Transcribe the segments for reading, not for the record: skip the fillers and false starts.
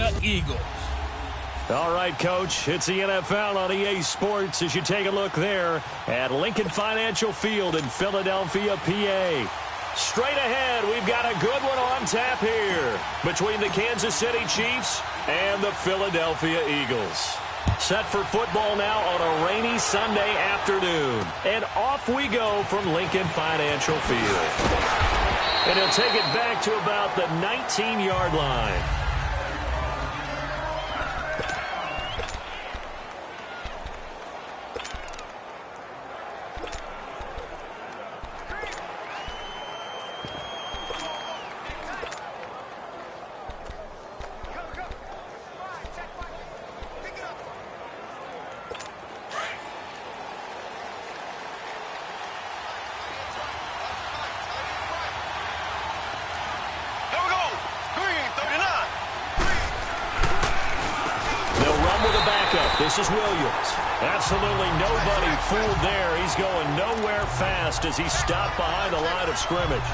Philadelphia Eagles. All right, Coach, it's the NFL on EA Sports as you take a look there at Lincoln Financial Field in Philadelphia, PA. Straight ahead, we've got a good one on tap here between the Kansas City Chiefs and the Philadelphia Eagles. Set for football now on a rainy Sunday afternoon. And off we go from Lincoln Financial Field. And he'll take it back to about the 19-yard line. This is Williams. Absolutely nobody fooled there. He's going nowhere fast as he stopped behind the line of scrimmage.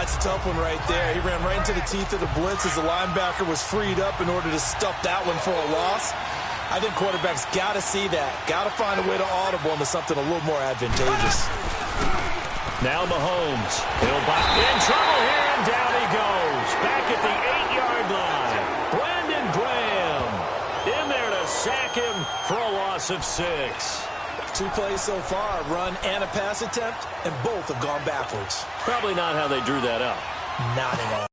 It's a tough one right there. He ran right into the teeth of the blitz as the linebacker was freed up in order to stuff that one for a loss. I think quarterbacks got to see that. Got to find a way to audible into something a little more advantageous. Now Mahomes. He'll back in trouble here, and down he goes. Back at the 8-yard line. Brandon Graham in there to sack him for a loss of 6. 2 plays so far, run and a pass attempt, and both have gone backwards. Probably not how they drew that up. Not at all.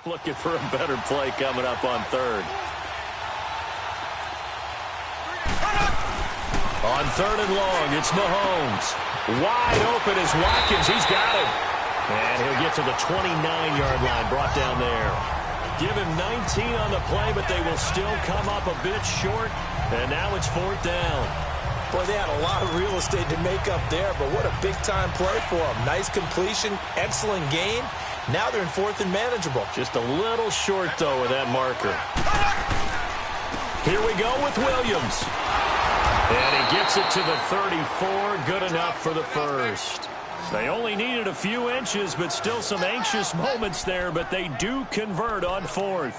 Looking for a better play coming up on 3rd. On 3rd and long, it's Mahomes. Wide open is Watkins. He's got him. And he'll get to the 29-yard line, brought down there. Give him 19 on the play, but they will still come up a bit short. And now it's 4th down. Boy, they had a lot of real estate to make up there, but what a big-time play for them. Nice completion, excellent gain. Now they're in 4th and manageable. Just a little short, though, with that marker. Here we go with Williams. And he gets it to the 34. Good enough for the first. They only needed a few inches, but still some anxious moments there, but they do convert on 4th.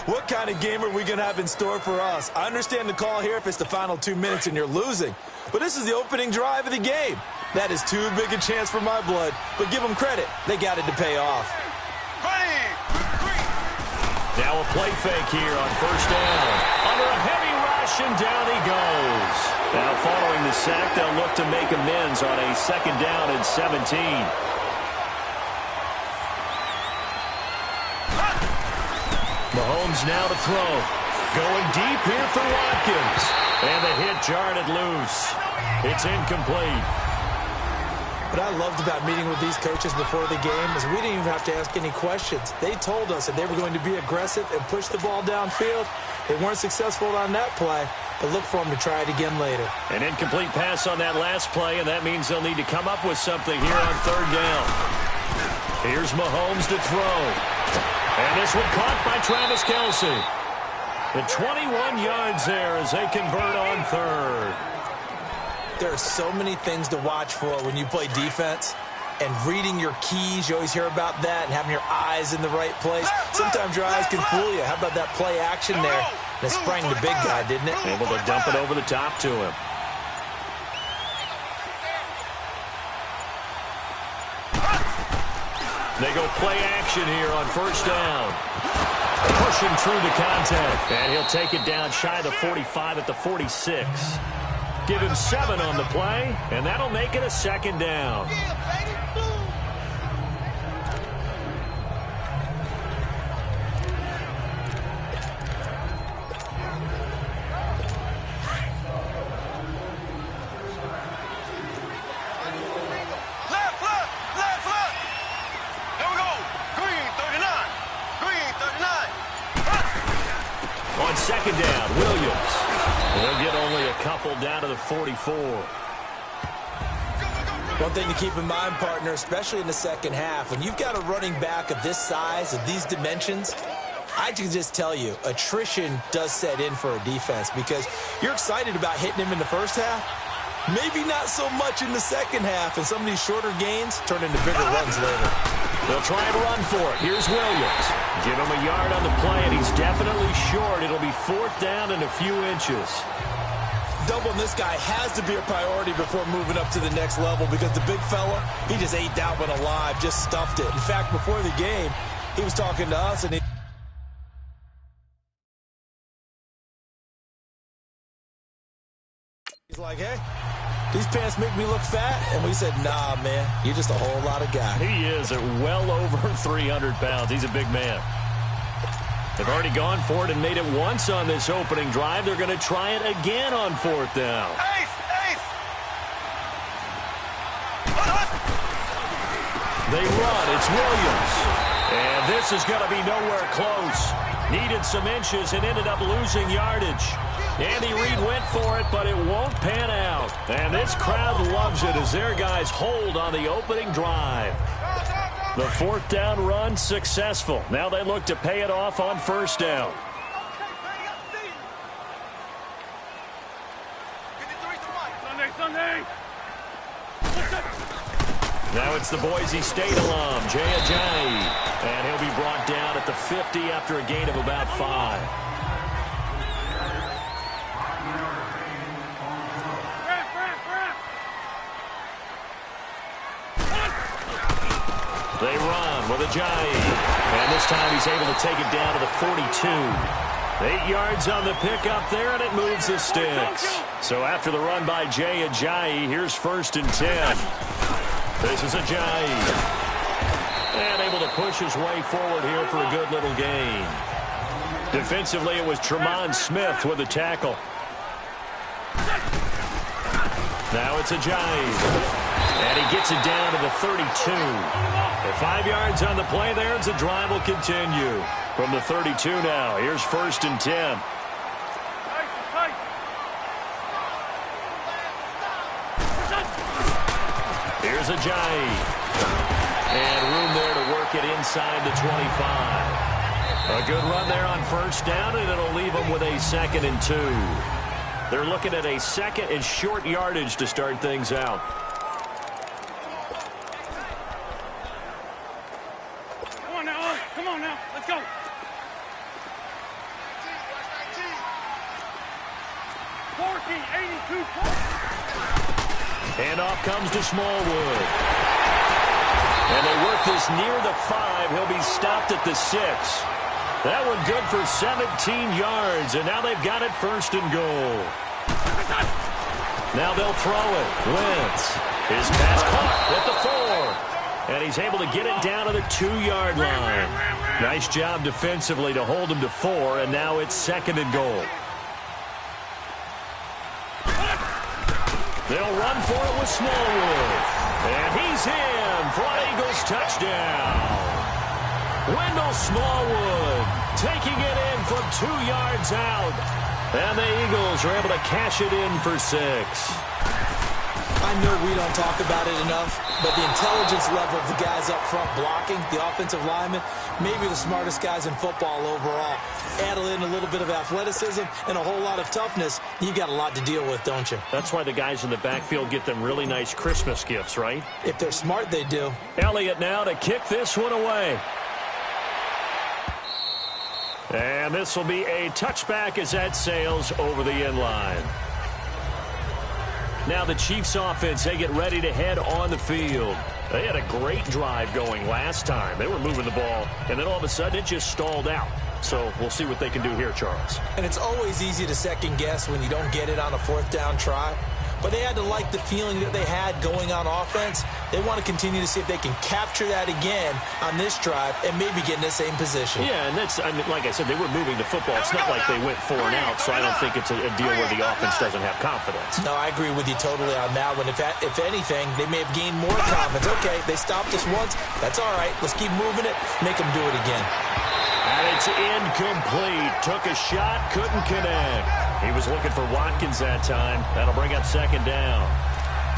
What kind of game are we going to have in store for us? I understand the call here if it's the final 2 minutes and you're losing. But this is the opening drive of the game. That is too big a chance for my blood. But give them credit. They got it to pay off. Now a play fake here on 1st down. Under a heavy rush, and down he goes. Now following the sack, they'll look to make amends on a 2nd down and 17. Mahomes now to throw. Going deep here for Watkins. And the hit jarred it loose. It's incomplete. What I loved about meeting with these coaches before the game is we didn't even have to ask any questions. They told us that they were going to be aggressive and push the ball downfield. They weren't successful on that play, but look for them to try it again later. An incomplete pass on that last play, and that means they'll need to come up with something here on 3rd down. Here's Mahomes to throw. And this one caught by Travis Kelce. The 21 yards there as they convert on 3rd. There are so many things to watch for when you play defense. And reading your keys, you always hear about that, and having your eyes in the right place. Sometimes your eyes can fool you. How about that play action there? And it sprang the big guy, didn't it? Able to dump it over the top to him. They go play action here on 1st down. Pushing through the contact. And he'll take it down shy of the 45 at the 46. Give him 7 on the play, and that'll make it a 2nd down. On 2nd down, Williams. He'll get only a couple down to the 44. One thing to keep in mind, partner, especially in the second half, when you've got a running back of this size, of these dimensions, I can just tell you, attrition does set in for a defense because you're excited about hitting him in the first half. Maybe not so much in the second half, and some of these shorter gains turn into bigger runs later. They'll try and run for it. Here's Williams. Give him a yard on the play, and he's definitely short. It'll be 4th down and a few inches. Doubling this guy has to be a priority before moving up to the next level because the big fella, he just ate that one alive, just stuffed it. In fact, before the game, he was talking to us, and he's like, hey, these pants make me look fat. And we said, nah, man, you're just a whole lot of guy. He is at well over 300 pounds. He's a big man. They've already gone for it and made it once on this opening drive. They're going to try it again on 4th down. They run. It's Williams. And this is going to be nowhere close. Needed some inches and ended up losing yardage. Andy Reid went for it, but it won't pan out. And this crowd loves it as their guys hold on the opening drive. The 4th down run successful. Now they look to pay it off on 1st down. Now it's the Boise State alum, Jay Ajayi. And he'll be brought down at the 50 after a gain of about 5. They run with Ajayi. And this time he's able to take it down to the 42. 8 yards on the pickup there, and it moves the sticks. So after the run by Jay Ajayi, here's 1st and 10. This is Ajayi. And able to push his way forward here for a good little gain. Defensively, it was Tremont Smith with the tackle. Now it's Ajayi. And he gets it down to the 32. The 5 yards on the play there as the drive will continue. From the 32 now, here's 1st and 10. Here's Ajayi. And room there to work it inside the 25. A good run there on 1st down, and it'll leave them with a 2nd and 2. They're looking at a 2nd and short yardage to start things out. Come on now, let's go. Handoff comes to Smallwood. And they work this near the 5. He'll be stopped at the 6. That one good for 17 yards, and now they've got it 1st and goal. Now they'll throw it. Wentz. His pass caught at the 4. And he's able to get it down to the 2-yard line. Nice job defensively to hold him to 4, and now it's 2nd and goal. They'll run for it with Smallwood. And he's in for an Eagles touchdown. Wendell Smallwood taking it in from 2 yards out. And the Eagles are able to cash it in for 6. I know we don't talk about it enough, but the intelligence level of the guys up front blocking, the offensive linemen, maybe the smartest guys in football overall. Add in a little bit of athleticism and a whole lot of toughness, you got a lot to deal with, don't you? That's why the guys in the backfield get them really nice Christmas gifts, right? If they're smart, they do. Elliott now to kick this one away. And this will be a touchback as that sails over the end line. Now the Chiefs offense, they get ready to head on the field. They had a great drive going last time. They were moving the ball, and then all of a sudden it just stalled out. So we'll see what they can do here, Charles. And it's always easy to second guess when you don't get it on a 4th down try. But they had to like the feeling that they had going on offense. They want to continue to see if they can capture that again on this drive and maybe get in the same position. Yeah, and that's, I mean, like I said, they were moving the football. It's not like they went 4 and out, so I don't think it's a deal where the offense doesn't have confidence. No, I agree with you totally on that one. If anything, they may have gained more confidence. Okay, they stopped us once. That's all right. Let's keep moving it. Make them do it again. And it's incomplete. Took a shot, couldn't connect. He was looking for Watkins that time. That'll bring up 2nd down.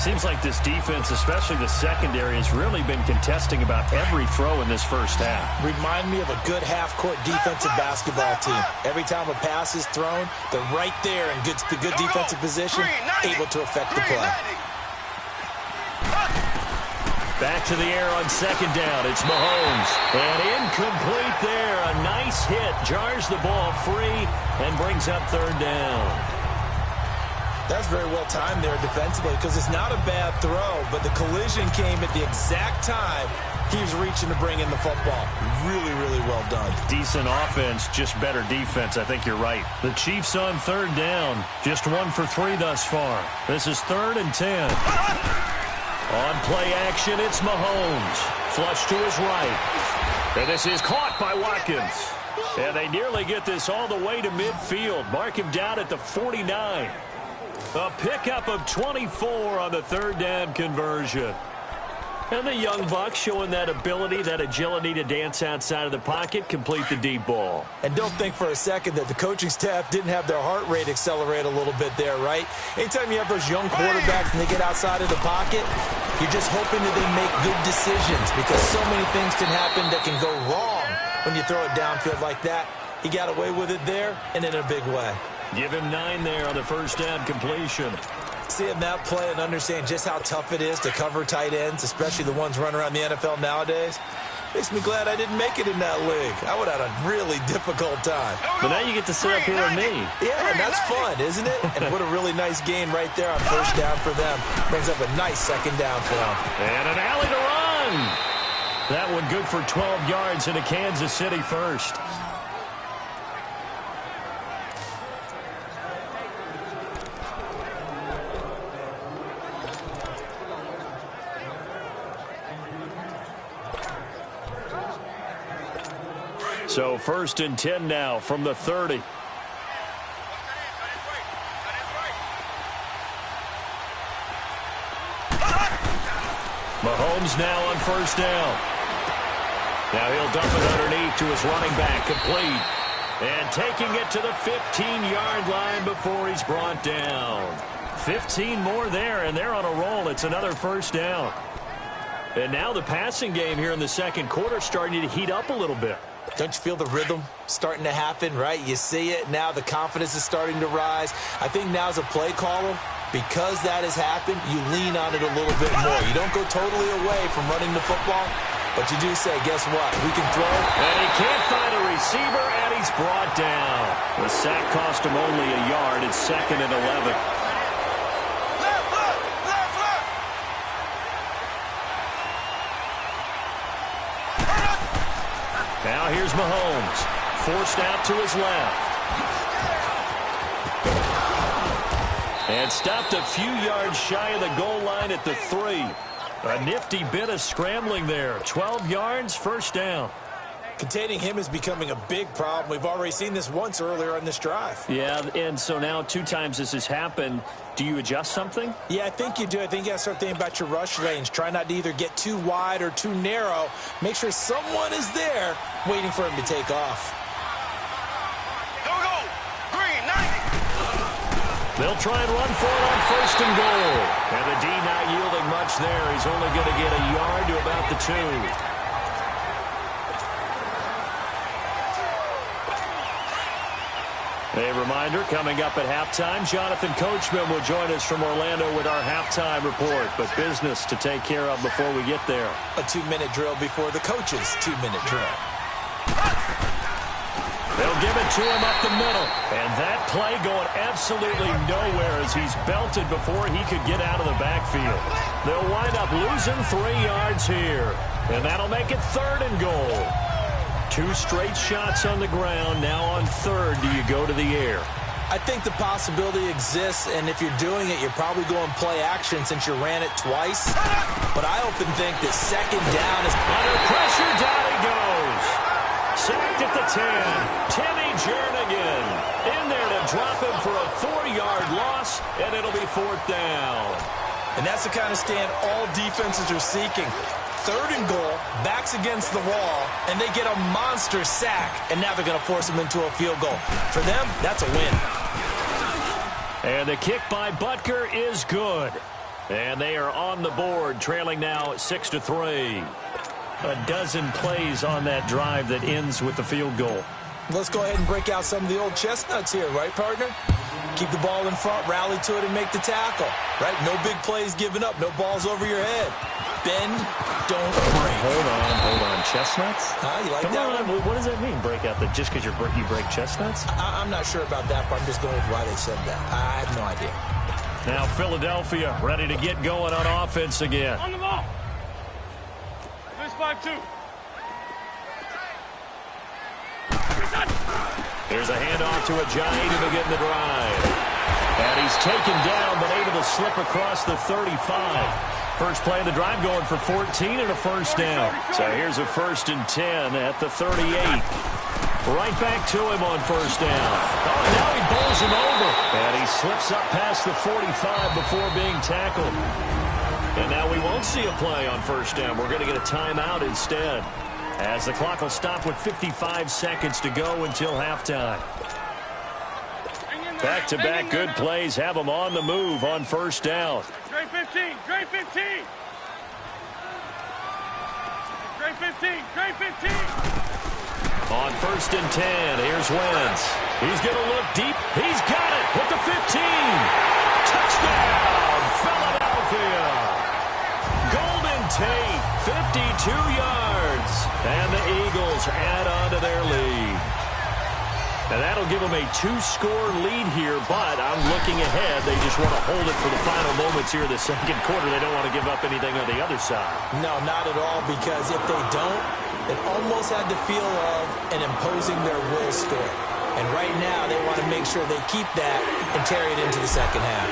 Seems like this defense, especially the secondary, has really been contesting about every throw in this first half. Remind me of a good half-court defensive basketball team. Every time a pass is thrown, they're right there in the good defensive position, able to affect the play. Back to the air on second down. It's Mahomes. And incomplete there. A nice hit. Jars the ball free and brings up third down. That's very well timed there defensively because it's not a bad throw, but the collision came at the exact time he was reaching to bring in the football. Really, really well done. Decent offense, just better defense. I think you're right. The Chiefs on third down. Just 1 for 3 thus far. This is 3rd and 10. On play action, it's Mahomes. Flush to his right. And this is caught by Watkins. And they nearly get this all the way to midfield. Mark him down at the 49. A pickup of 24 on the third down conversion. And the young buck showing that ability, that agility to dance outside of the pocket, complete the deep ball. And don't think for a second that the coaching staff didn't have their heart rate accelerate a little bit there, right? Anytime you have those young quarterbacks and they get outside of the pocket, you're just hoping that they make good decisions because so many things can happen that can go wrong when you throw it downfield like that. He got away with it there and in a big way. Give him 9 there on the first down completion. Seeing that play and understand just how tough it is to cover tight ends, especially the ones running around the NFL nowadays, makes me glad I didn't make it in that league. I would have had a really difficult time. But now you get to sit up here with me. Yeah, and that's fun, isn't it? And what a really nice gain right there on first down for them. Brings up a nice second down for them. And an alley to run. That one good for 12 yards into Kansas City first. So 1st and 10 now from the 30. Mahomes now on first down. Now he'll dump it underneath to his running back, complete. And taking it to the 15-yard line before he's brought down. 15 more there, and they're on a roll. It's another first down. And now the passing game here in the second quarter starting to heat up a little bit. Don't you feel the rhythm starting to happen, right? You see it. Now the confidence is starting to rise. I think now as a play caller, because that has happened, you lean on it a little bit more. You don't go totally away from running the football, but you do say, guess what? We can throw. And he can't find a receiver, and he's brought down. The sack cost him only a yard. It's 2nd and 11. Now here's Mahomes. Forced out to his left. And stopped a few yards shy of the goal line at the 3. A nifty bit of scrambling there. 12 yards, first down. Containing him is becoming a big problem. We've already seen this once earlier on this drive. Yeah, and so now 2 times this has happened. Do you adjust something? Yeah, I think you do. I think you got to start thinking about your rush lanes. Try not to either get too wide or too narrow. Make sure someone is there waiting for him to take off. Go, green, 90. They'll try and run for it on 1st and goal. And the D not yielding much there. He's only going to get a yard to about the 2. A reminder, coming up at halftime, Jonathan Coachman will join us from Orlando with our halftime report. But business to take care of before we get there. A 2-minute drill before the coach's 2-minute drill. They'll give it to him up the middle. And that play going absolutely nowhere as he's belted before he could get out of the backfield. They'll wind up losing 3 yards here. And that'll make it 3rd and goal. 2 straight shots on the ground. Now on 3rd, do you go to the air? I think the possibility exists, and if you're doing it, you're probably going play action since you ran it twice. But I often think that 2nd down is under pressure. Down he goes. Sacked at the 10. Timmy Jernigan in there to drop him for a 4-yard loss, and it'll be 4th down. And that's the kind of stand all defenses are seeking. 3rd and goal, backs against the wall, and they get a monster sack, and now they're going to force them into a field goal. For them, that's a win. And the kick by Butker is good. And they are on the board, trailing now 6-3. A dozen plays on that drive that ends with the field goal. Let's go ahead and break out some of the old chestnuts here, right, partner? Keep the ball in front, rally to it, and make the tackle, right? No big plays given up, no balls over your head. Bend, don't break. Hold on. Chestnuts? Huh? You like Come that on. one? What does that mean, break out? Just because you break chestnuts? I'm not sure about that, but I'm just going with why they said that. I have no idea. Now Philadelphia ready to get going on offense again. On the ball. This 5-2. There's a handoff to Ajayi to begin the drive. And he's taken down, but able to slip across the 35. First play of the drive going for 14 and a first down. So here's a 1st and 10 at the 38. Right back to him on first down. Oh, now he bowls him over. And he slips up past the 45 before being tackled. And now we won't see a play on first down. We're going to get a timeout instead, as the clock will stop with 55 seconds to go until halftime. Back-to-back good plays have them on the move on first down. Trey 15. Trey 15. Trey 15. Trey 15. On 1st and 10, here's Wentz. He's going to look deep. He's got it with the 15. Touchdown, Philadelphia. Golden Tate, 52 yards. And the Eagles add on to their lead. Now that'll give them a 2-score lead here, but I'm looking ahead. They just want to hold it for the final moments here in the second quarter. They don't want to give up anything on the other side. No, not at all, because if they don't, it almost had the feel of an imposing their will score. And right now, they want to make sure they keep that and carry it into the second half.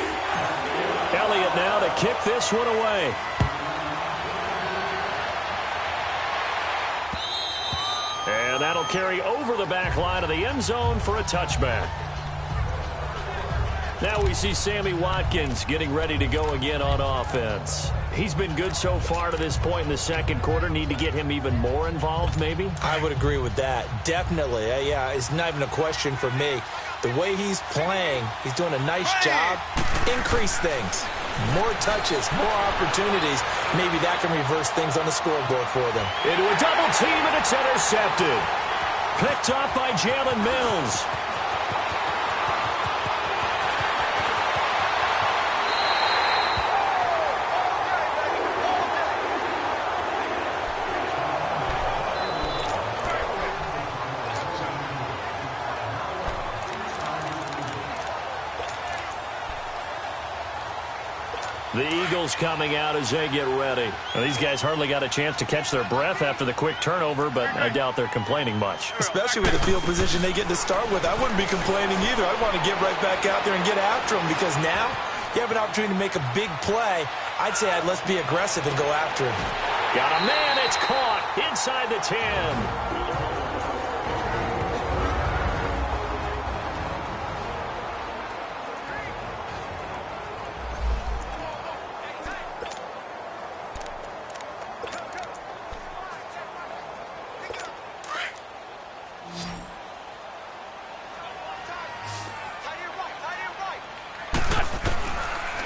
Elliott now to kick this one away. And that'll carry over the back line of the end zone for a touchback. Now we see Sammy Watkins getting ready to go again on offense. He's been good so far to this point in the second quarter. Need to get him even more involved, maybe? I would agree with that. Definitely. Yeah, it's not even a question for me. The way he's playing, he's doing a nice job. Increase things. More touches, more opportunities. Maybe that can reverse things on the scoreboard for them. Into a double team, and it's intercepted. Picked up by Jalen Mills. The Eagles coming out as they get ready. Well, these guys hardly got a chance to catch their breath after the quick turnover, but I doubt they're complaining much. Especially with the field position they get to start with. I wouldn't be complaining either. I'd want to get right back out there and get after them, because now you have an opportunity to make a big play. I'd say let's be aggressive and go after him. Got a man. It's caught inside the 10.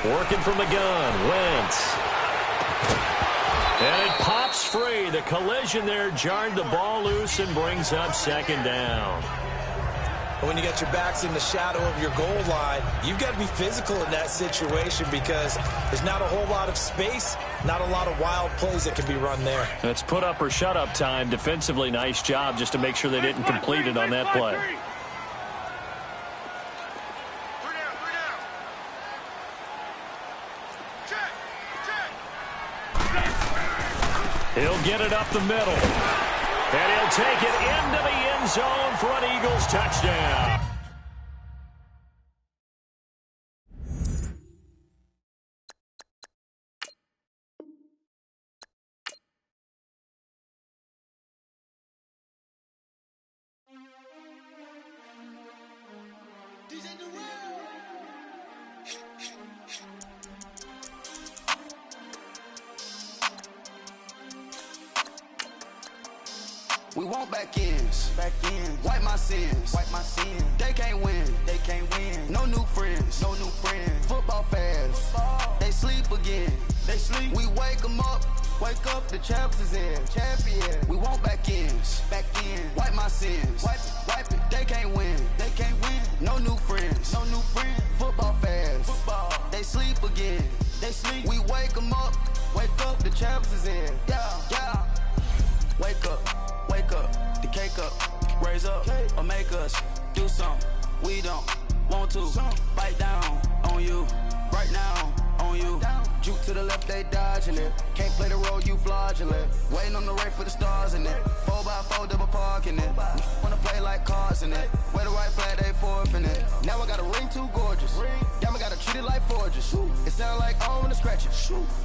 Working from the gun, Wentz. And it pops free. The collision there jarred the ball loose and brings up second down. When you got your backs in the shadow of your goal line, you've got to be physical in that situation, because there's not a whole lot of space, not a lot of wild plays that can be run there. It's put up or shut up time. Defensively, nice job just to make sure they didn't complete it on that play. He'll get it up the middle. And he'll take it into the end zone for an Eagles touchdown. We won't want back ends. Wipe my sins. They can't win. No new friends. Football fans. They sleep again. We wake them up. Wake up, the champs is in. Champion. We want back ends. Wipe my sins. Wipe it. They can't win. No new friends. Football fans. They sleep again. We wake them up. Wake up, the champs is in. Yeah. Wake up. The cake up. Raise up or make us do something we don't want to. Bite down on you. Right now on you. Juke to the left, they dodging it. Can't play the role, you fraudulent. Waiting on the right for the stars in it. 4x4 double parking it. Wanna play like cars in it. Wear the right flag, they forfeiting it. Now I got a ring too gorgeous. Damn, I gotta treat it like forges. It sound like I wanna scratch it.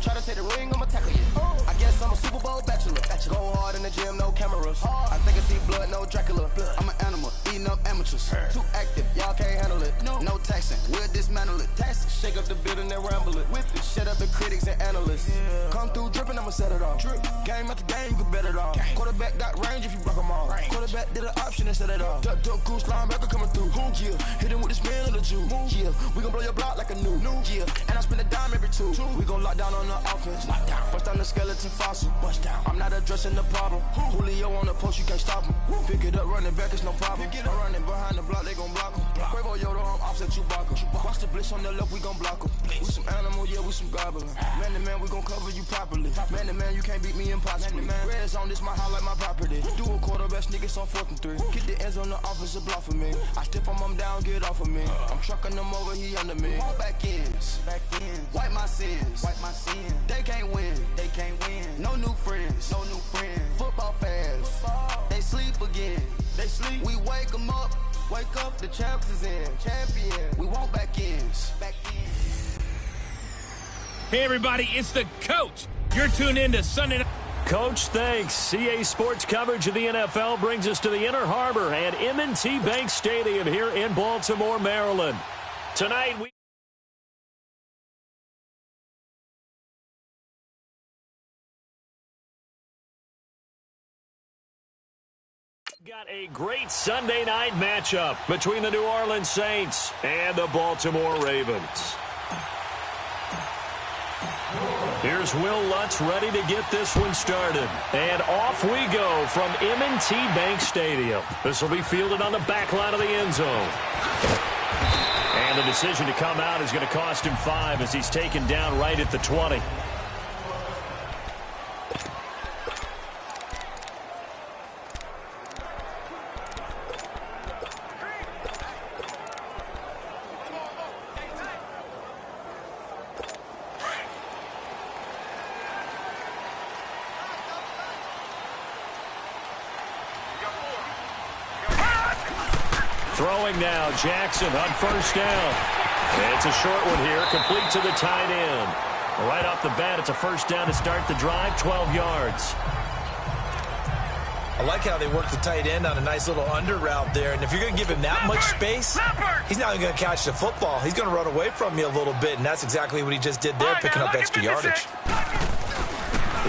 Try to take the ring, I'ma tackle it. I guess I'm a Super Bowl bachelor. Go hard in the gym, no cameras. I think I see blood, no Dracula. I'm an animal, eating up amateurs. Too active, y'all can't handle it. No taxing, we'll dismantle it. Shake up the building and ramble it. Whip it, shut up the critics and analysts. Come through dripping, I'ma set it off. Game after game, you can bet it off. Quarterback got range if you block them all. Quarterback did an option and set it off. Duck goose linebacker coming through. Yeah, hit him with the spin of the Jew. Yeah, we gon' blow your block like a new. Yeah, and I spend a dime every two. We gon' lock down on the offense. Bust down the skeleton fossil. I'm not addressing the problem. Julio on the post, you can't stop him. Pick it up, running back, it's no problem. I'm running behind the block, they gon' block him. Quavo Yoda, I'm offset Chewbacca. Watch the blitz on the left, we gon' block him. We some animal, yeah, we some goblin. Man to man, we gon' cover you properly. Man to man, you can't beat me impossibly. Red zone, this my highlight, my property. Do a quarterback, niggas on 4th and 3. Get the ends on the offensive block for me. I step on him down, get off of me. I'm trucking them over, he under me. Want back ends. Wipe my sins. They can't win. No new friends. Football fans. They sleep again. We wake them up. Wake up, the champs is in. Champion. We want back ends. Hey, everybody, it's the coach. You're tuned in to Sunday Night. Coach, thanks. CA Sports coverage of the NFL brings us to the Inner Harbor at M&T Bank Stadium here in Baltimore, Maryland. Tonight, we got a great Sunday night matchup between the New Orleans Saints and the Baltimore Ravens. Here's Will Lutz ready to get this one started. And off we go from M&T Bank Stadium. This will be fielded on the back line of the end zone. And the decision to come out is going to cost him 5 as he's taken down right at the 20. Throwing now, Jackson on first down. It's a short one here, complete to the tight end. Right off the bat, it's a first down to start the drive, 12 yards. I like how they work the tight end on a nice little under route there. And if you're going to give him that much space, he's not going to catch the football. He's going to run away from you a little bit, and that's exactly what he just did there, picking up extra yardage.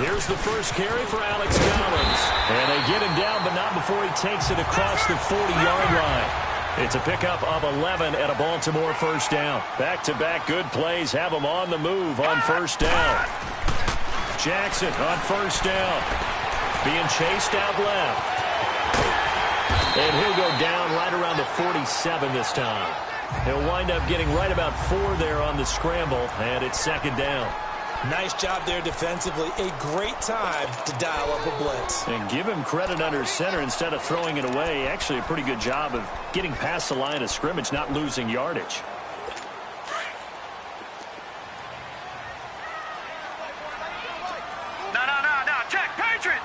Here's the first carry for Alex Collins. And they get him down, but not before he takes it across the 40-yard line. It's a pickup of 11 and a Baltimore first down. Back-to-back good plays have him on the move on first down. Jackson on first down. Being chased out left. And he'll go down right around the 47 this time. He'll wind up getting right about 4 there on the scramble, and it's second down. Nice job there defensively. A great time to dial up a blitz. And give him credit under center instead of throwing it away. Actually a pretty good job of getting past the line of scrimmage, not losing yardage. No. Check. Patriot.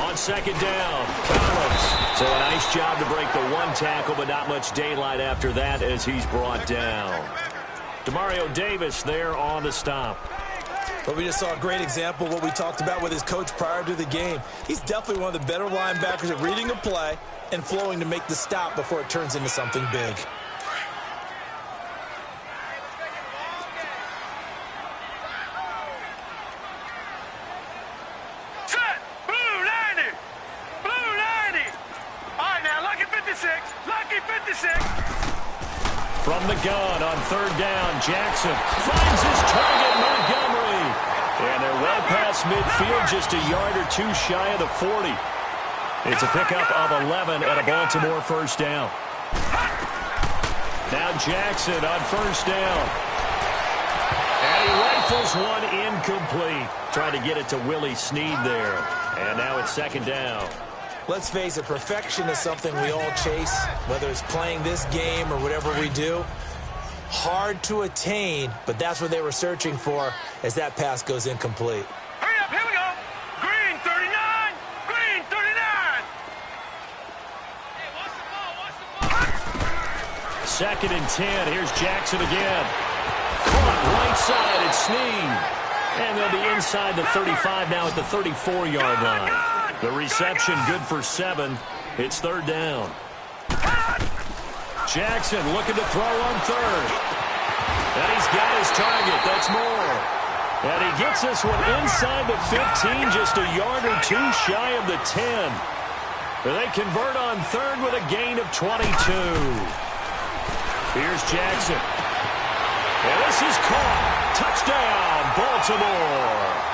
On second down, Collins. So a nice job to break the one tackle, but not much daylight after that as he's brought down. Demario Davis there on the stop. But we just saw a great example of what we talked about with his coach prior to the game. He's definitely one of the better linebackers at reading a play and flowing to make the stop before it turns into something big. from the gun on third down. Jackson finds his target, Montgomery. And they're well past midfield, just a yard or two shy of the 40. It's a pickup of 11 at a Baltimore first down. Now Jackson on first down. And he rifles one incomplete. Trying to get it to Willie Snead there. And now it's second down. Let's face it, perfection is something we all chase, whether it's playing this game or whatever we do. Hard to attain, but that's what they were searching for as that pass goes incomplete. Hurry up, here we go. Green 39. Green 39. Hey, watch the ball. Second and 10. Here's Jackson again. Caught right side. It's Snead. And they'll be inside the 35 now at the 34-yard line. The reception good for 7. It's third down. Jackson looking to throw on third. And he's got his target. That's Moore. And he gets this one inside the 15, just a yard or two shy of the 10. They convert on third with a gain of 22. Here's Jackson. And this is caught. Touchdown, Baltimore.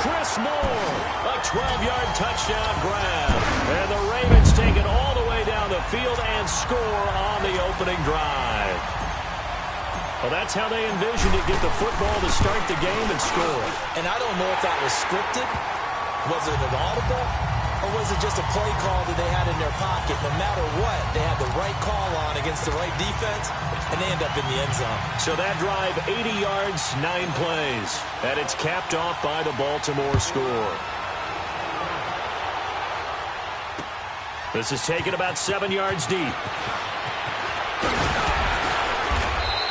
Chris Moore, a 12-yard touchdown grab. And the Ravens take it all the way down the field and score on the opening drive. Well, that's how they envisioned it, get the football to start the game and score. And I don't know if that was scripted. Was it an audible? Or was it just a play call that they had in their pocket? No matter what, they had the right call on against the right defense, and they end up in the end zone. So that drive, 80 yards, 9 plays. And it's capped off by the Baltimore score. This is taken about 7 yards deep.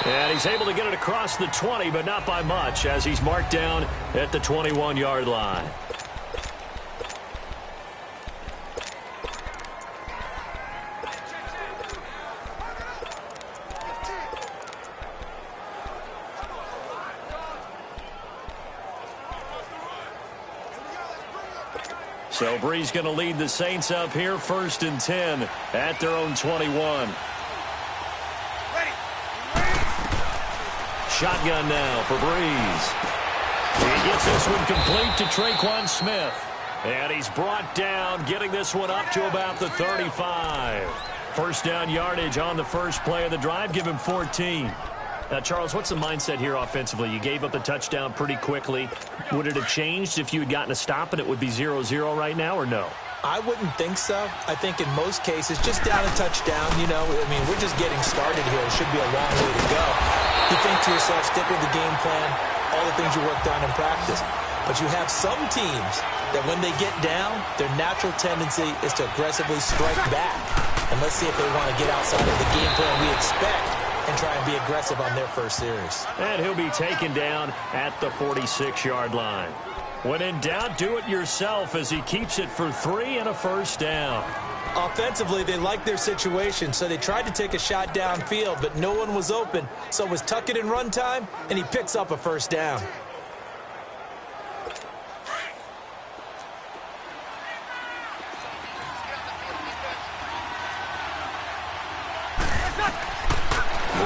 And he's able to get it across the 20, but not by much, as he's marked down at the 21-yard line. So Bree's going to lead the Saints up here, 1st and 10 at their own 21. Shotgun now for Breeze. He gets this one complete to Traquan Smith. And he's brought down, getting this one up to about the 35. First down yardage on the first play of the drive. Give him 14. Now, Charles, what's the mindset here offensively? You gave up the touchdown pretty quickly. Would it have changed if you had gotten a stop and it would be 0-0 right now, or no? I wouldn't think so. I think in most cases, just down a touchdown, you know, I mean, we're just getting started here. It should be a long way to go. You think to yourself, stick with the game plan, all the things you worked on in practice. But you have some teams that when they get down, their natural tendency is to aggressively strike back. And let's see if they want to get outside of the game plan we expect and try and be aggressive on their first series. And he'll be taken down at the 46-yard line. When in doubt, do it yourself as he keeps it for 3 and a first down. Offensively, they liked their situation, so they tried to take a shot downfield, but no one was open. So it was tuck it and run time, and he picks up a first down.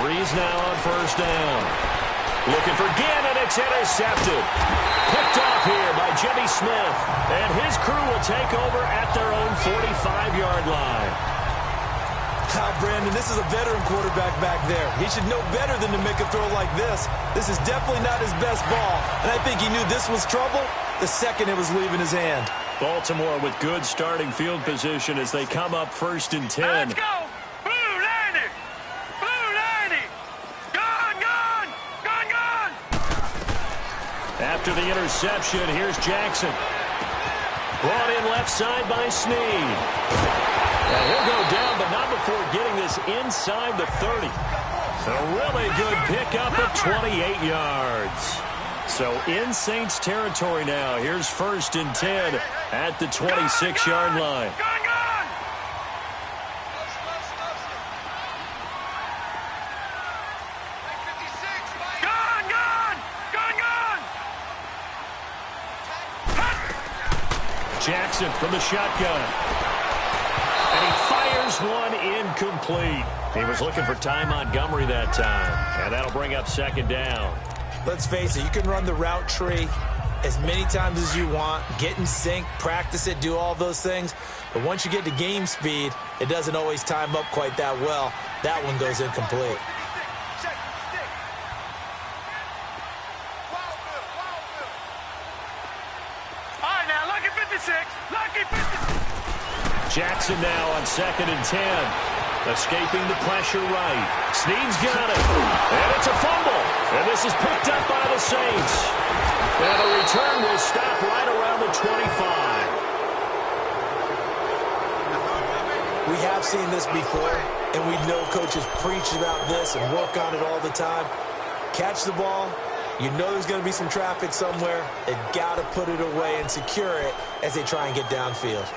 Breeze now on first down. Looking for Gannon, it's intercepted. Picked off here by Jimmy Smith. And his crew will take over at their own 45-yard line. Now, Brandon, this is a veteran quarterback back there. He should know better than to make a throw like this. This is definitely not his best ball. And I think he knew this was trouble the second it was leaving his hand. Baltimore with good starting field position as they come up 1st and 10. Let's go. After the interception, here's Jackson. Brought in left side by Snead. And he'll go down, but not before getting this inside the 30. A really good pickup of 28 yards. So in Saints territory now. Here's 1st and 10 at the 26-yard line. Jackson from the shotgun. And he fires Here's one incomplete. He was looking for Ty Montgomery that time, and that'll bring up second down. Let's face it, you can run the route tree as many times as you want, get in sync, practice it, do all those things. But once you get to game speed, it doesn't always time up quite that well. That one goes incomplete. All right, now, lucky 56. Lucky 56. Jackson now on 2nd and 10. Escaping the pressure right. Snead's got it. And it's a fumble. And this is picked up by the Saints. And the return will stop right around the 25. We have seen this before, and we know coaches preach about this and work on it all the time. Catch the ball. You know there's going to be some traffic somewhere. They've got to put it away and secure it as they try and get downfield.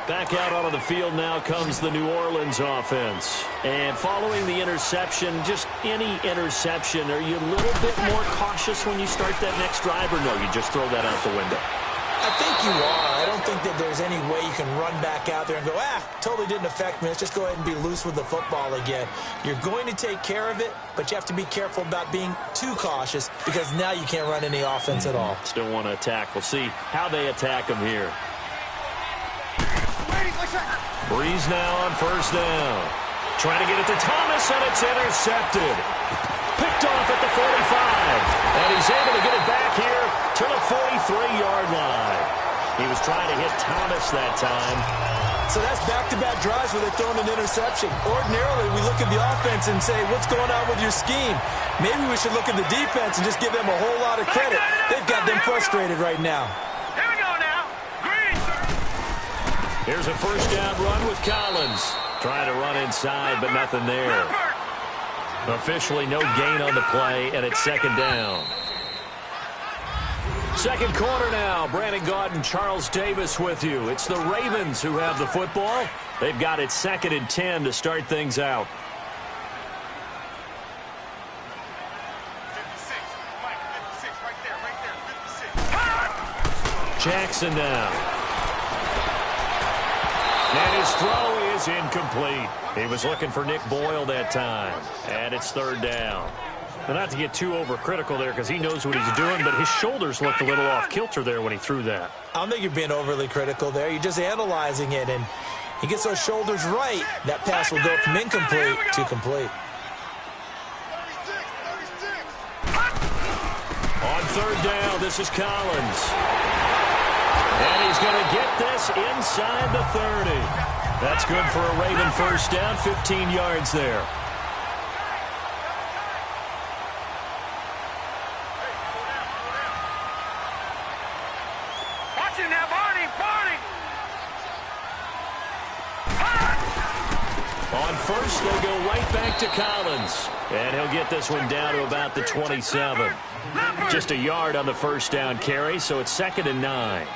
Back out onto the field now comes the New Orleans offense. And following the interception, just any interception, are you a little bit more cautious when you start that next drive, or no, you just throw that out the window? I think you are. I don't think that there's any way you can run back out there and go, totally didn't affect me. Let's just go ahead and be loose with the football again. You're going to take care of it, but you have to be careful about being too cautious because now you can't run any offense at all. Still want to attack. We'll see how they attack them here. Breeze now on 1st down. Trying to get it to Thomas, and it's intercepted. Picked off at the 45. And he's able to get it back here to the 43-yard line. He was trying to hit Thomas that time. So that's back-to-back drives where they're throwing an interception. Ordinarily, we look at the offense and say, what's going on with your scheme? Maybe we should look at the defense and just give them a whole lot of credit. They've got them frustrated right now. Here we go now. Green. Here's a 1st down run with Collins. Trying to run inside, but nothing there. Officially no gain on the play, and it's 2nd down. 2nd quarter now. Brandon Gaudin, Charles Davis with you. It's the Ravens who have the football. They've got it 2nd and 10 to start things out. 56, right there, 56. Jackson now. And his throw is incomplete. He was looking for Nick Boyle that time. And it's 3rd down. Now, not to get too overcritical there because he knows what he's doing, but his shoulders looked a little off kilter there when he threw that. I don't think you're being overly critical there. You're just analyzing it, and he gets those shoulders right. That pass will go from incomplete to complete. On 3rd down, this is Collins. And he's going to get this inside the 30. That's good for a Raven 1st down, 15 yards there. Watch it now, Barney. On 1st, they'll go right back to Collins. And he'll get this one down to about the 27. Just a yard on the 1st down carry, so it's 2nd and 9.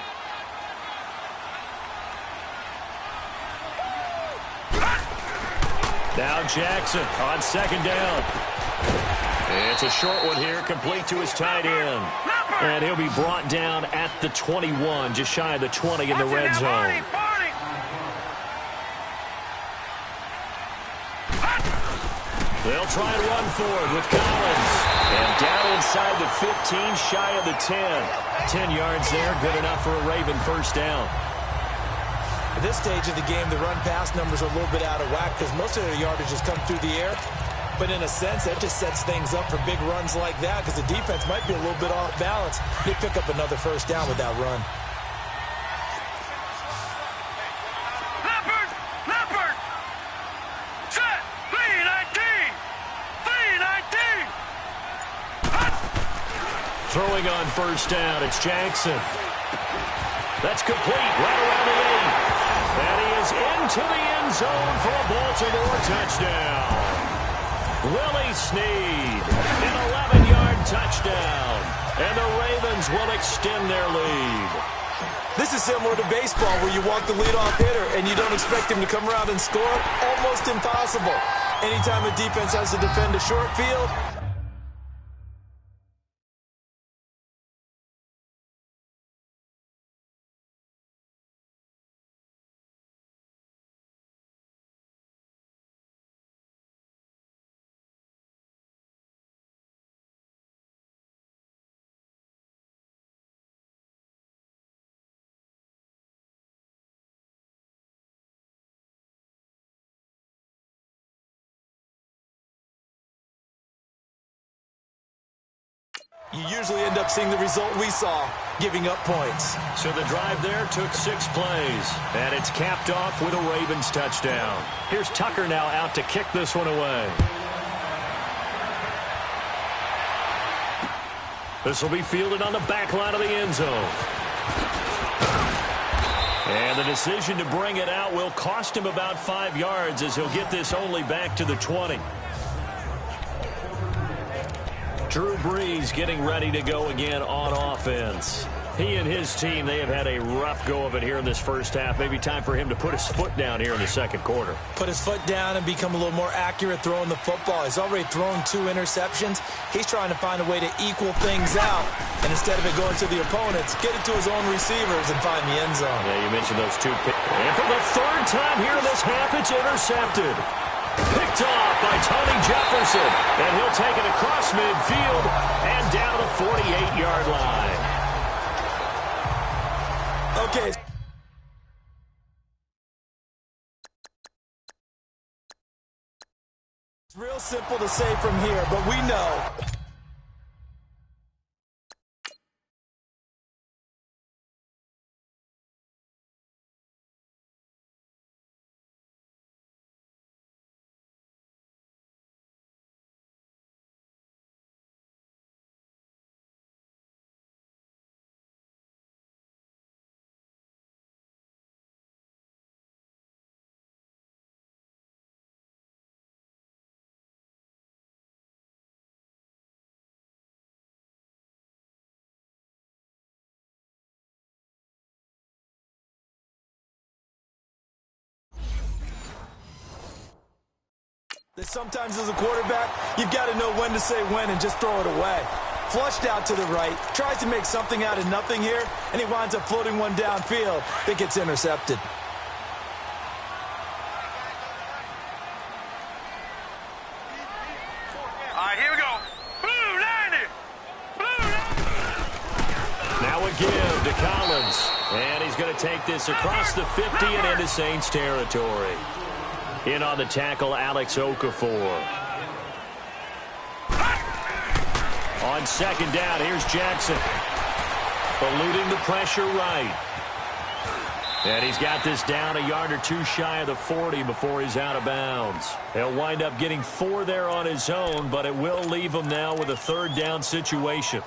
Now Jackson on 2nd down. It's a short one here, complete to his tight end. And he'll be brought down at the 21, just shy of the 20 in the red zone. They'll try and run forward with Collins. And down inside the 15, shy of the 10. 10 yards there, good enough for a Raven 1st down. At this stage of the game, the run-pass numbers are a little bit out of whack because most of their yardage has come through the air. But in a sense, that just sets things up for big runs like that because the defense might be a little bit off balance. They pick up another 1st down with that run. Leopard! Set! 319! 319! Throwing on 1st down, it's Jackson. That's complete, right around the 8. And he is into the end zone for a Baltimore touchdown. Willie Snead, an 11-yard touchdown. And the Ravens will extend their lead. This is similar to baseball where you walk the leadoff hitter and you don't expect him to come around and score. Almost impossible. Anytime a defense has to defend a short field, you usually end up seeing the result we saw, giving up points. So the drive there took 6 plays, and it's capped off with a Ravens touchdown. Here's Tucker now out to kick this one away. This will be fielded on the back line of the end zone. And the decision to bring it out will cost him about 5 yards as he'll get this only back to the 20. Drew Brees getting ready to go again on offense. He and his team, they have had a rough go of it here in this first half. Maybe time for him to put his foot down here in the second quarter. Put his foot down and become a little more accurate throwing the football. He's already thrown 2 interceptions. He's trying to find a way to equal things out. And instead of it going to the opponents, get it to his own receivers and find the end zone. Yeah, you mentioned those 2 picks. And for the 3rd time here in this half, it's intercepted. Picked off by Tony Jefferson. And he'll take it across midfield and down the 48-yard line. Okay. It's real simple to say from here, but we know. Sometimes as a quarterback, you've got to know when to say when and just throw it away. Flushed out to the right, tries to make something out of nothing here, and he winds up floating one downfield that gets intercepted. All right, here we go. Blue 90. Blue 90. Now a give to Collins. And he's going to take this across the 50 and into Saints territory. In on the tackle, Alex Okafor. On second down, here's Jackson. Eluding the pressure right. And he's got this down a yard or 2 shy of the 40 before he's out of bounds. He'll wind up getting 4 there on his own, but it will leave him now with a 3rd down situation.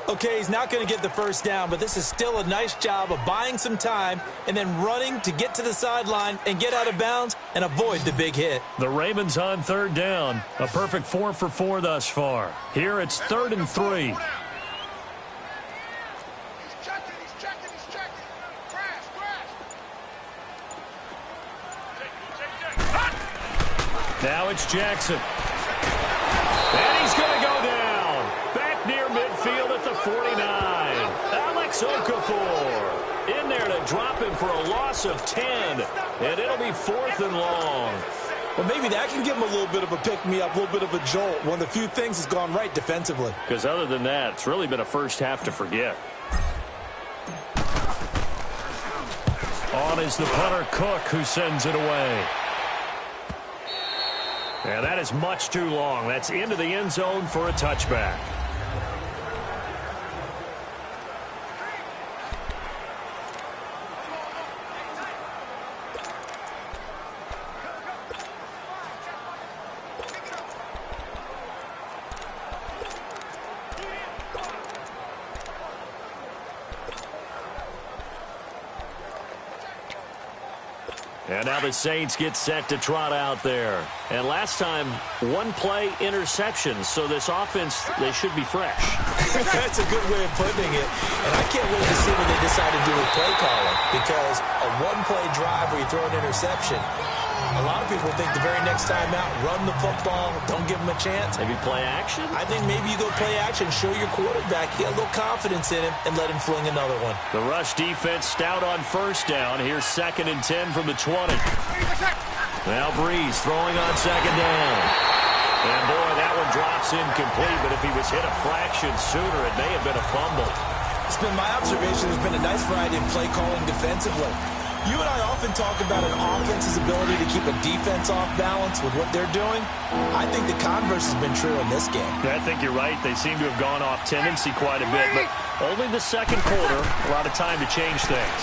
Okay, he's not going to get the first down, but this is still a nice job of buying some time and then running to get to the sideline and get out of bounds and avoid the big hit. The Ravens on 3rd down. A perfect 4 for 4 thus far. Here it's 3rd and 3. He's checking. Crash. Now it's Jackson. And he's going to go down. Back near midfield at the 49. Alex Okafor in there to drop him for a loss of 10. And it'll be 4th and long. Well, maybe that can give him a little bit of a pick-me-up, a little bit of a jolt. One of the few things that's gone right defensively. Because other than that, it's really been a first half to forget. On is the punter, Cook, who sends it away. And that is much too long. That's into the end zone for a touchback. And now the Saints get set to trot out there. And last time, 1-play interception. So this offense, they should be fresh. That's a good way of putting it. And I can't wait to see what they decide to do with play calling. Because a 1-play drive where you throw an interception, a lot of people think the very next time out, run the football, don't give them a chance. Maybe play action? I think maybe you go play action, show your quarterback, get a little confidence in him, and let him fling another one. The rush defense stout on 1st down. Here's 2nd and 10 from the 20. Now Brees throwing on 2nd down. And boy, that one drops incomplete, but if he was hit a fraction sooner, it may have been a fumble. It's been my observation there's been a nice variety of play calling defensively. You and I often talk about an offense's ability to keep a defense off balance with what they're doing. I think the converse has been true in this game. Yeah, I think you're right. They seem to have gone off tendency quite a bit, but only the second quarter, a lot of time to change things.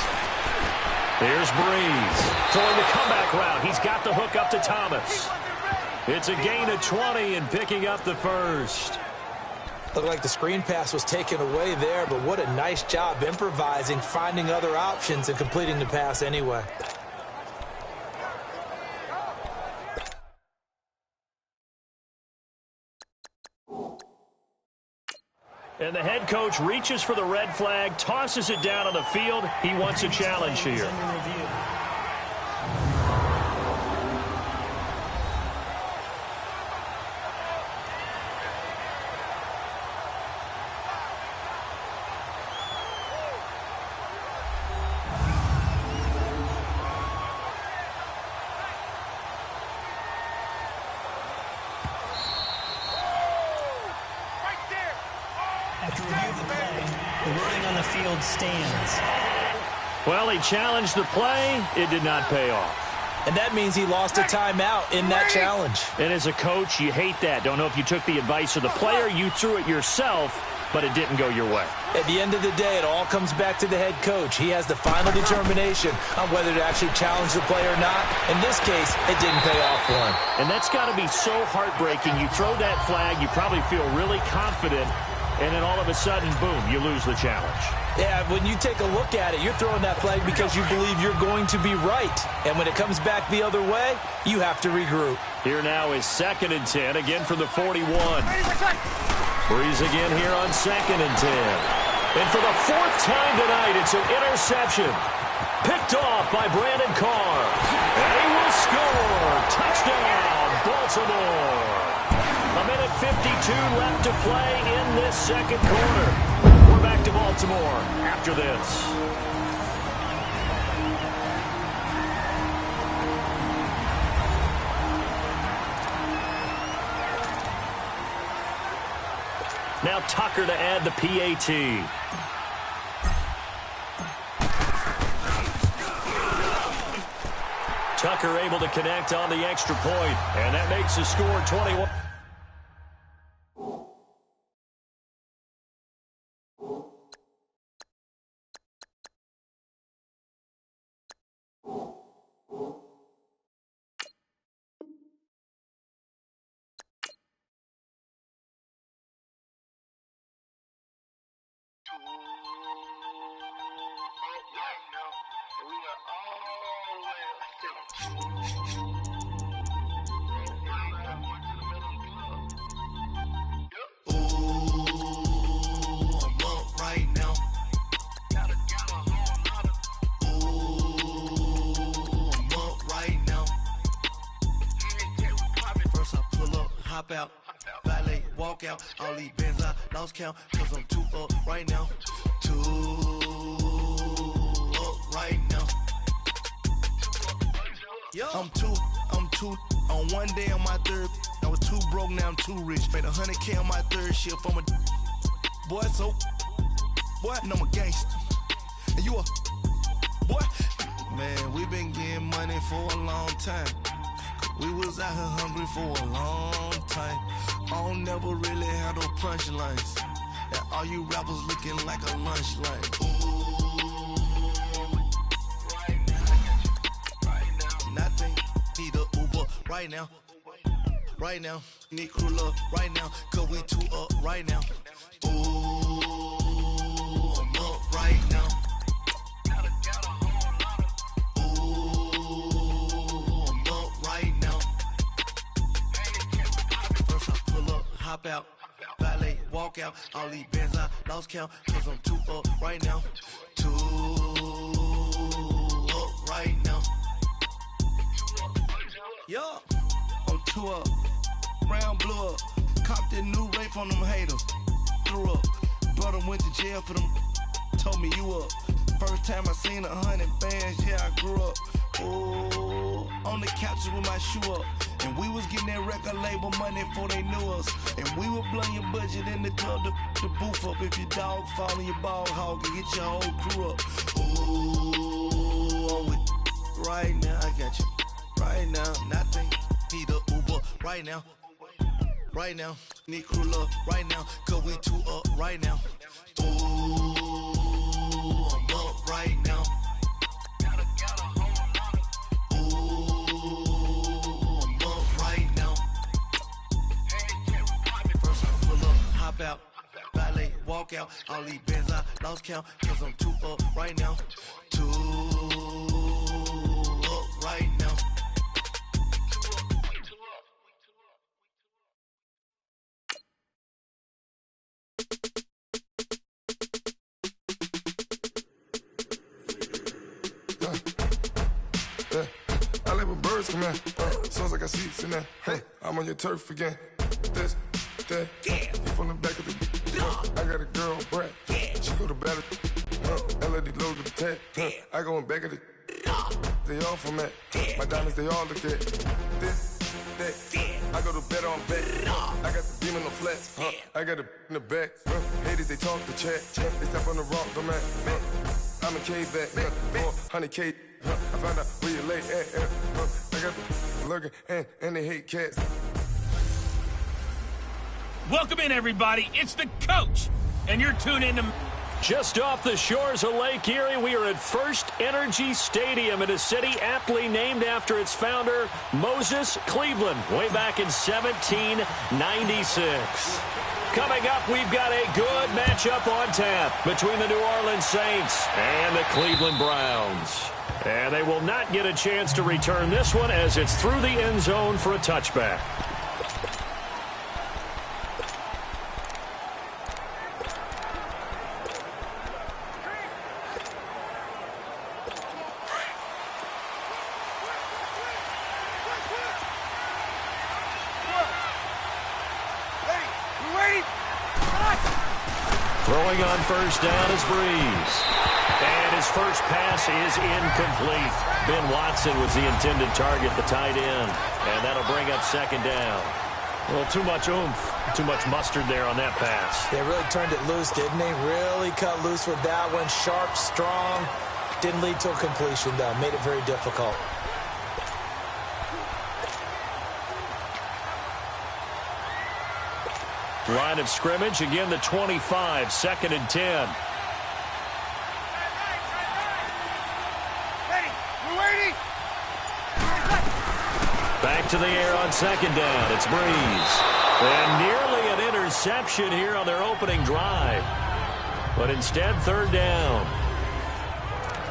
Here's Breeze throwing the comeback route. He's got the hook up to Thomas. It's a gain of 20 and picking up the first. Looked like the screen pass was taken away there, but what a nice job improvising, finding other options, and completing the pass anyway. And the head coach reaches for the red flag, tosses it down on the field. He wants a challenge here. After review of the play, the ruling on the field stands. Well, he challenged the play. It did not pay off. And that means he lost a timeout in that challenge. And as a coach, you hate that. Don't know if you took the advice of the player. You threw it yourself, but it didn't go your way. At the end of the day, it all comes back to the head coach. He has the final determination on whether to actually challenge the play or not. In this case, it didn't pay off for him. And that's got to be so heartbreaking. You throw that flag, you probably feel really confident, and then all of a sudden, boom, you lose the challenge. Yeah, when you take a look at it, you're throwing that flag because you believe you're going to be right. And when it comes back the other way, you have to regroup. Here now is 2nd and 10, again from the 41. Breeze again here on 2nd and 10. And for the 4th time tonight, it's an interception. Picked off by Brandon Carr. And he will score. Touchdown, Baltimore. A minute 52 left to play in this second quarter. We're back to Baltimore after this. Now Tucker to add the PAT. Tucker able to connect on the extra point, and that makes the score 21. Out, valet, walk out, all these bands I lost count, cause I'm too up right now, too up right now. I'm too, on one day on my third, I was too broke, now I'm too rich, made 100K on my third shift, I'm a boy, so, boy, and I'm a gangster, and you a, boy, man, we been getting money for a long time. We was out here hungry for a long time. I don't never really have no punchlines. And all you rappers looking like a lunch line. Nothing, need a Uber right now. Right now, need crew love right now. Cause we too up right now. Ooh, I'm up right now. Hop out, valet, walk out, all these bands I lost count, cause I'm too up right now, too up right now. Yeah, I'm too up, round blew up, copped that new rape on them haters, threw up, brother went to jail for them, told me you up, first time I seen 100 bands, yeah I grew up, ooh, on the couches with my shoe up. And we was getting that record label money before they knew us. And we were blowing your budget in the club to the booth up. If your dog fall in your ball hog and get your whole crew up. Ooh, I'm with right now. I got you right now. Nothing. Need a Uber right now. Right now. Need crew love right now. Cause we two up right now. Ooh, I'm up right now. Ooh, I'm up right now. First I pull up, hop out. Valet, walk out. All these bands I lost count. Cause I'm two up right now. Two up right now. I live with birds come in. Sounds like I got seats in there. Hey, I'm on your turf again. This, that, you from the back of the. I got a girl, Brad. She go to battle. LED load to the tag. I go in back of the. They all from that. My diamonds, they all look at. This, that. I go to bed on bed. I got the demon on flats. I got it in the back. Haters, they talk the chat. They step on the rock, the man. I'm a K-back. 400K. I found out where you lay at. I got the lurking and they hate cats. Welcome in, everybody. It's the coach, and you're tuned in to... Just off the shores of Lake Erie, we are at First Energy Stadium in a city aptly named after its founder, Moses Cleveland, way back in 1796. Coming up, we've got a good matchup on tap between the New Orleans Saints and the Cleveland Browns. And they will not get a chance to return this one as it's through the end zone for a touchback. Throwing on first down is Breeze. And his first pass is incomplete. Ben Watson was the intended target, the tight end. And that'll bring up second down. Well, too much oomph, too much mustard there on that pass. They really turned it loose, didn't they? Really cut loose with that one. Sharp, strong. Didn't lead to a completion, though. Made it very difficult. Line of scrimmage, again the 25, second and 10. Back to the air on second down. It's Breeze. And nearly an interception here on their opening drive. But instead, third down.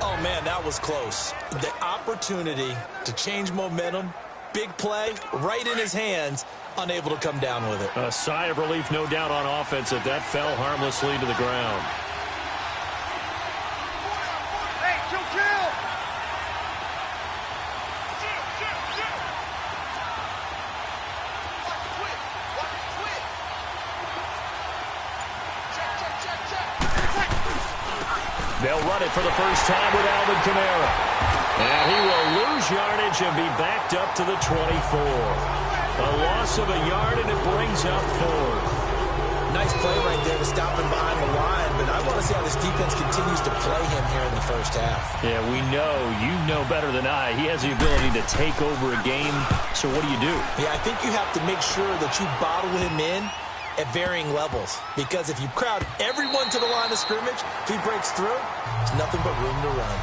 Oh, man, that was close. The opportunity to change momentum, big play, right in his hands, unable to come down with it. A sigh of relief, no doubt, on offense that that fell harmlessly to the ground. Hey, chill. They'll run it for the first time with Alvin Kamara. And he will lose yardage and be backed up to the 24. A loss of a yard, and it brings up fourth. Nice play right there to stop him behind the line, but I want to see how this defense continues to play him here in the first half. Yeah, we know, you know better than I, he has the ability to take over a game, so what do you do? Yeah, I think you have to make sure that you bottle him in at varying levels, because if you crowd everyone to the line of scrimmage, if he breaks through, there's nothing but room to run.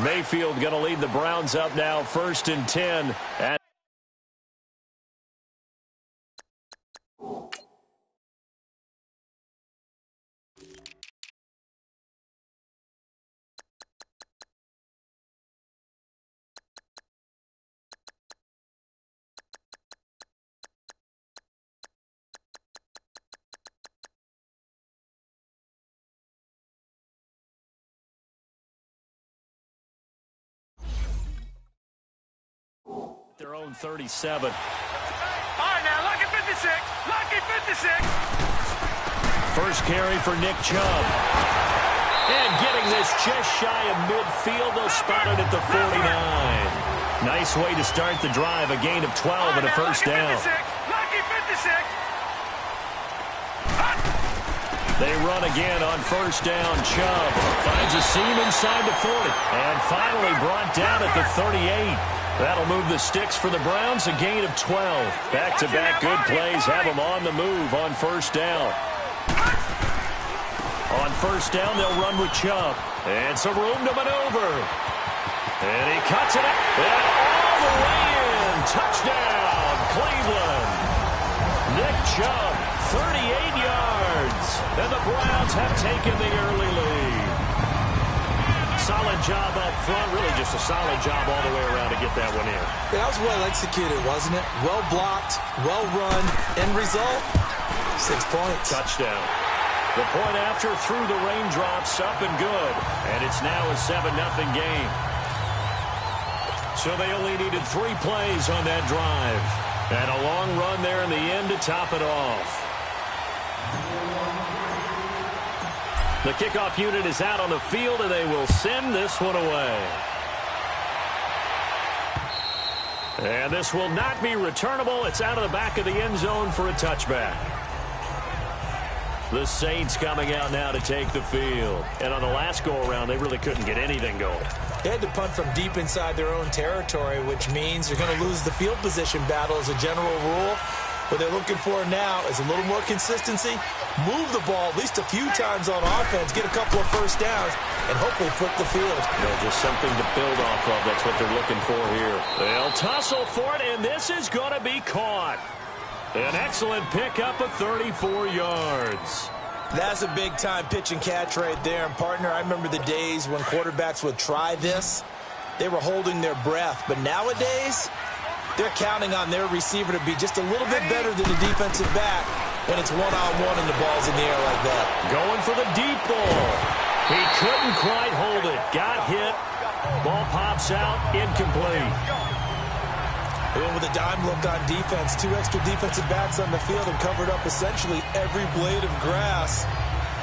Mayfield going to lead the Browns up now, first and 10. Their own 37. All right, now, lucky 56. Lucky 56. First carry for Nick Chubb. And getting this just shy of midfield. They'll spot it at the 49. Nice way to start the drive. A gain of 12 and a first down. Lucky 56. They run again on first down. Chubb finds a seam inside the 40. And finally brought down at the 38. That'll move the sticks for the Browns. A gain of 12. Back-to-back good plays have them on the move on first down. On first down, they'll run with Chubb. And some room to maneuver. And he cuts it up. And all the way in. Touchdown, Cleveland. Nick Chubb, 38 yards. And the Browns have taken the early lead. Solid job up front. Really just a solid job all the way around to get that one in. That was well executed, wasn't it? Well blocked, well run. End result, 6 points. Touchdown. The point after through the raindrops, up and good. And it's now a 7-0 game. So they only needed 3 plays on that drive. And a long run there in the end to top it off. The kickoff unit is out on the field, and they will send this one away. And this will not be returnable. It's out of the back of the end zone for a touchback. The Saints coming out now to take the field. And on the last go-around, they really couldn't get anything going. They had to punt from deep inside their own territory, which means you're going to lose the field position battle as a general rule. What they're looking for now is a little more consistency, move the ball at least a few times on offense, get a couple of first downs, and hopefully flip the field. Just something to build off of. That's what they're looking for here. They'll tussle for it, and this is going to be caught. An excellent pickup of 34 yards. That's a big-time pitch and catch right there. And, partner, I remember the days when quarterbacks would try this. They were holding their breath. But nowadays, they're counting on their receiver to be just a little bit better than the defensive back when it's one-on-one and the ball's in the air like that. Going for the deep ball. He couldn't quite hold it. Got hit. Ball pops out. Incomplete. And with a dime look on defense, 2 extra defensive backs on the field and covered up essentially every blade of grass.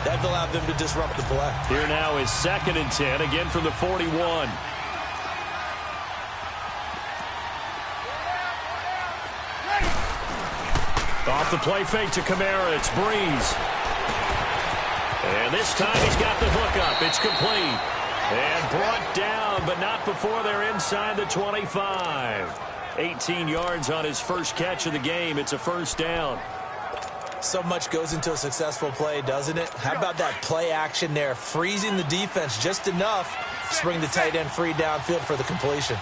That allowed them to disrupt the play. Here now is 2nd and 10, again from the 41. Off the play fake to Kamara, it's Breeze. And this time he's got the hook up. It's complete. And brought down, but not before they're inside the 25. 18 yards on his first catch of the game. It's a first down. So much goes into a successful play, doesn't it? How about that play action there? Freezing the defense just enough to bring the tight end free downfield for the completion.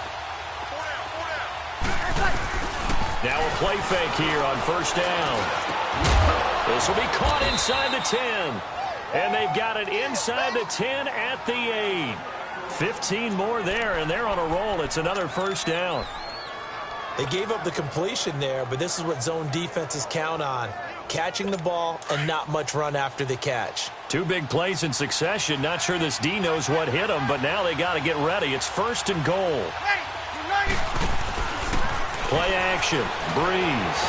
Now a play fake here on first down. This will be caught inside the 10. And they've got it inside the 10 at the 8. 15 more there, and they're on a roll. It's another first down. They gave up the completion there, but this is what zone defenses count on. Catching the ball and not much run after the catch. 2 big plays in succession. Not sure this D knows what hit them, but now they got to get ready. It's 1st and goal. Play action. Breeze.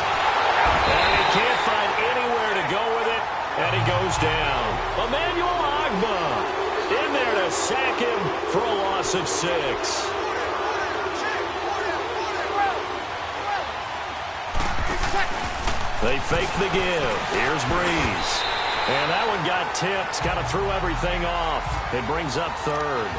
And he can't find anywhere to go with it, and he goes down. Emmanuel Ogbah in there to sack him for a loss of 6. They fake the give. Here's Breeze. And that one got tipped. Kind of threw everything off. It brings up 3rd.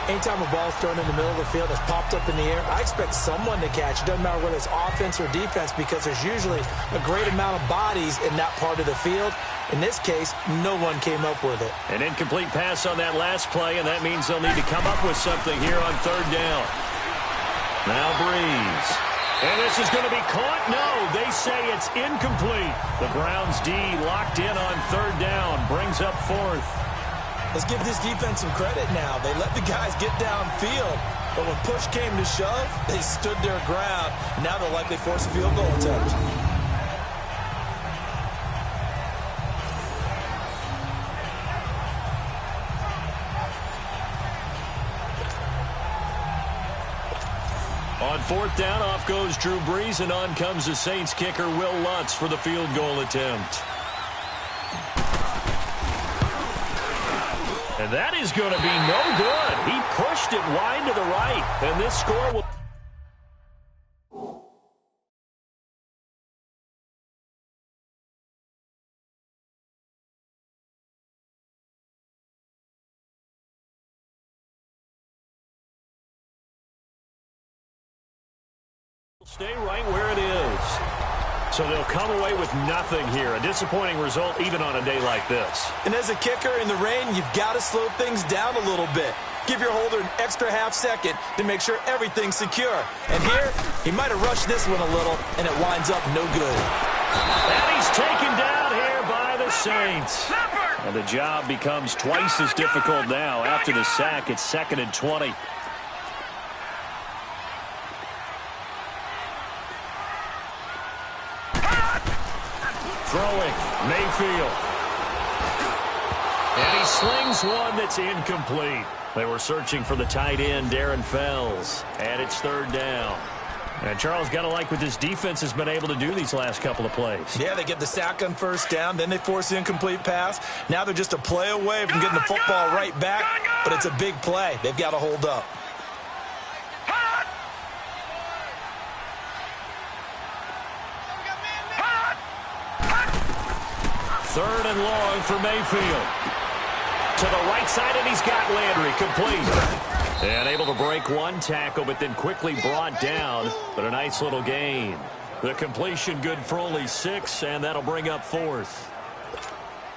Anytime a ball's thrown in the middle of the field, it's popped up in the air, I expect someone to catch. It doesn't matter whether it's offense or defense because there's usually a great amount of bodies in that part of the field. In this case, no one came up with it. An incomplete pass on that last play, and that means they'll need to come up with something here on 3rd down. Now Breeze. And this is going to be caught? No, they say it's incomplete. The Browns D locked in on 3rd down. Brings up 4th. Let's give this defense some credit now. They let the guys get downfield. But when push came to shove, they stood their ground. Now they'll likely force a field goal attempt. On 4th down, off goes Drew Brees, and on comes the Saints kicker, Will Lutz, for the field goal attempt. And That is going to be no good. He pushed it wide to the right, and this score will... Stay right where it is. So they'll come away with nothing here. A disappointing result even on a day like this. And as a kicker in the rain, you've got to slow things down a little bit. Give your holder an extra half second to make sure everything's secure. And here, he might have rushed this one a little, and it winds up no good. And he's taken down here by the Saints. And the job becomes twice as difficult now. After the sack, it's 2nd and 20. Throwing, Mayfield. And he slings one that's incomplete. They were searching for the tight end, Darren Fells. And it's 3rd down. And Charles, got to like what this defense has been able to do these last couple of plays. Yeah, they get the sack on 1st down, then they force the incomplete pass. Now they're just a play away from getting the football right back, but it's a big play. They've got to hold up. 3rd and long for Mayfield. To the right side, and he's got Landry complete. And able to break one tackle, but then quickly brought down. But a nice little gain. The completion good for only 6, and that'll bring up 4th.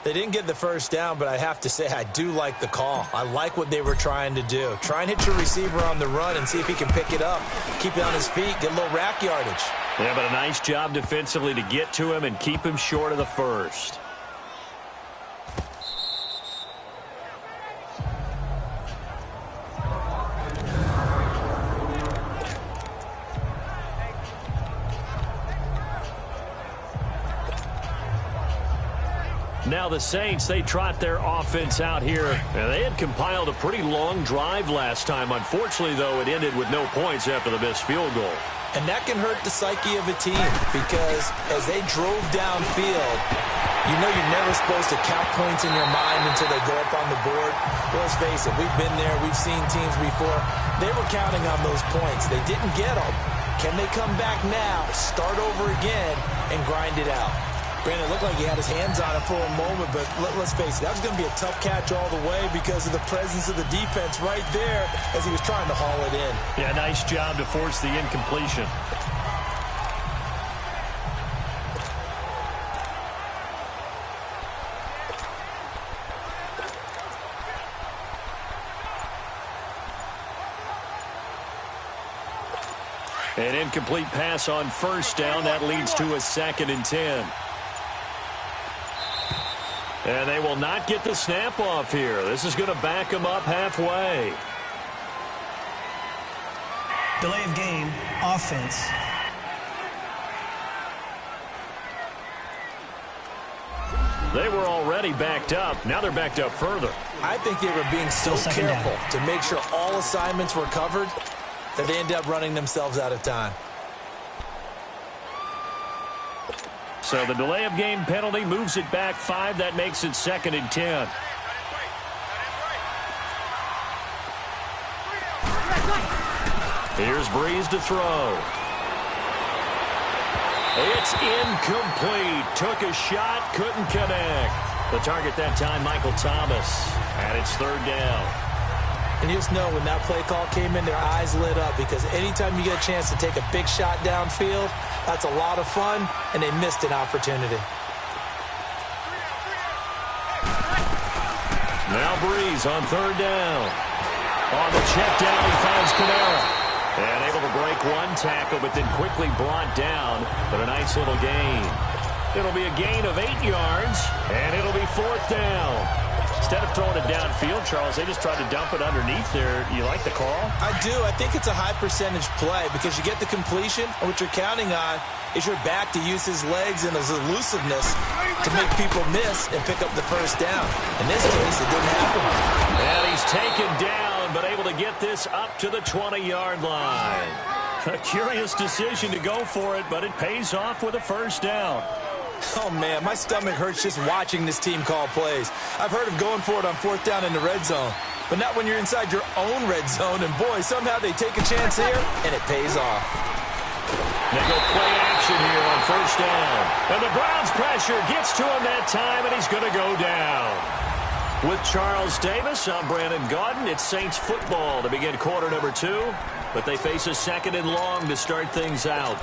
They didn't get the 1st down, but I have to say I do like the call. I like what they were trying to do. Try and hit your receiver on the run and see if he can pick it up. Keep it on his feet, get a little rack yardage. Yeah, but a nice job defensively to get to him and keep him short of the 1st. Now the Saints, they trot their offense out here. And they had compiled a pretty long drive last time. Unfortunately, though, it ended with no points after the missed field goal. And that can hurt the psyche of a team because as they drove downfield, you know you're never supposed to count points in your mind until they go up on the board. Well, let's face it, we've been there. We've seen teams before. They were counting on those points. They didn't get them. Can they come back now, start over again, and grind it out? Brandon, it looked like he had his hands on it for a moment, but let's face it, that was going to be a tough catch all the way because of the presence of the defense right there as he was trying to haul it in. Yeah, nice job to force the incompletion. An incomplete pass on 1st down. That leads to a 2nd and 10. And they will not get the snap off here. This is going to back them up halfway. Delay of game, offense. They were already backed up. Now they're backed up further. I think they were being so careful to make sure all assignments were covered that they ended up running themselves out of time. So the delay of game penalty moves it back 5. That makes it 2nd and 10. Here's Breeze to throw. It's incomplete. Took a shot, couldn't connect. The target that time, Michael Thomas. And it's 3rd down. And you just know when that play call came in, their eyes lit up because anytime you get a chance to take a big shot downfield, that's a lot of fun, and they missed an opportunity. Now Breeze on 3rd down. On the check down, he finds Kamara. And able to break one tackle, but then quickly brought down. But a nice little gain. It'll be a gain of 8 yards, and it'll be 4th down. Instead of throwing it downfield, Charles, they just tried to dump it underneath there. You like the call? I do. I think it's a high percentage play because you get the completion, and what you're counting on is your back to use his legs and his elusiveness to make people miss and pick up the 1st down. In this case, it didn't happen. And he's taken down, but able to get this up to the 20-yard line. A curious decision to go for it, but it pays off with a 1st down. Oh, man, my stomach hurts just watching this team call plays. I've heard of going for it on 4th down in the red zone, but not when you're inside your own red zone. And, boy, somehow they take a chance here, and it pays off. They go play action here on 1st down. And the Browns' pressure gets to him that time, and he's going to go down. With Charles Davis, I'm Brandon Gaudin. It's Saints football to begin quarter number 2, but they face a 2nd and long to start things out.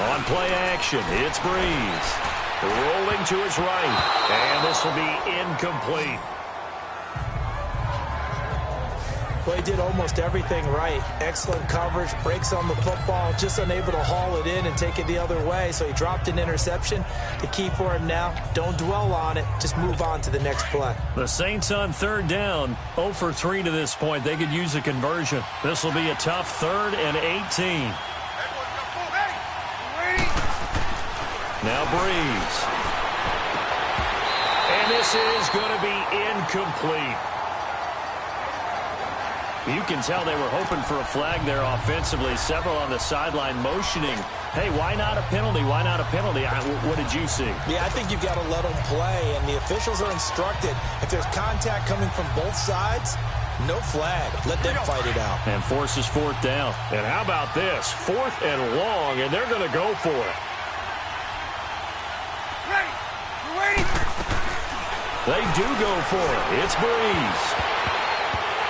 On play action, it's Breeze. Rolling to his right, and this will be incomplete. Well, he did almost everything right. Excellent coverage, breaks on the football, just unable to haul it in and take it the other way, so he dropped an interception. The key for him now, don't dwell on it, just move on to the next play. The Saints on 3rd down, 0 for 3 to this point. They could use a conversion. This will be a tough 3rd and 18. Now Breeze. And this is going to be incomplete. You can tell they were hoping for a flag there offensively. Several on the sideline motioning. Hey, why not a penalty? Why not a penalty? What did you see? Yeah, I think you've got to let them play, and the officials are instructed. If there's contact coming from both sides, no flag. Let them fight it out. And forces 4th down. And how about this? 4th and long, and they're going to go for it. They do go for it. It's Breeze.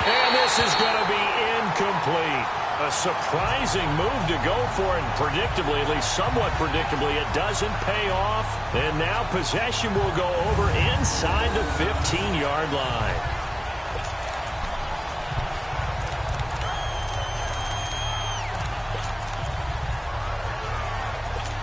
And this is going to be incomplete. A surprising move to go for it. And predictably, at least somewhat predictably, it doesn't pay off. And now possession will go over inside the 15-yard line.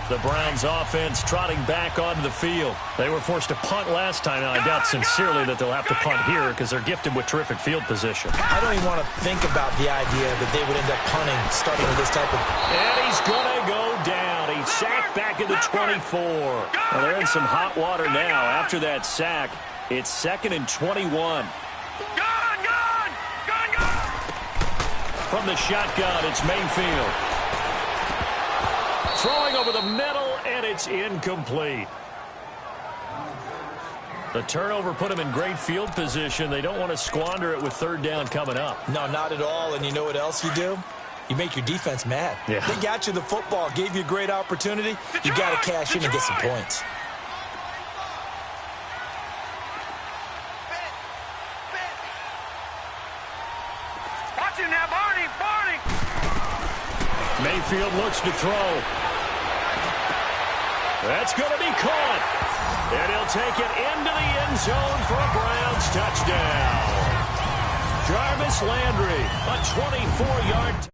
The Browns offense trotting back onto the field. They were forced to punt last time. Now, I doubt sincerely that they'll have to punt here because they're gifted with terrific field position. I don't even want to think about the idea that they would end up punting starting with this type of... And he's going to go down. He's sacked back at the 24. Well, they're in some hot water now. After that sack, it's 2nd and 21. Gone! From the shotgun, it's Mayfield. Throwing over the middle, and it's incomplete. The turnover put them in great field position. They don't want to squander it with 3rd down coming up. No, not at all. And you know what else you do? You make your defense mad. Yeah. They got you the football, gave you a great opportunity. You got to cash in and get some points. Watch him now, Barney! Mayfield looks to throw. That's going to be caught. And he'll take it into the end zone for a Browns touchdown. Jarvis Landry, a 24-yard...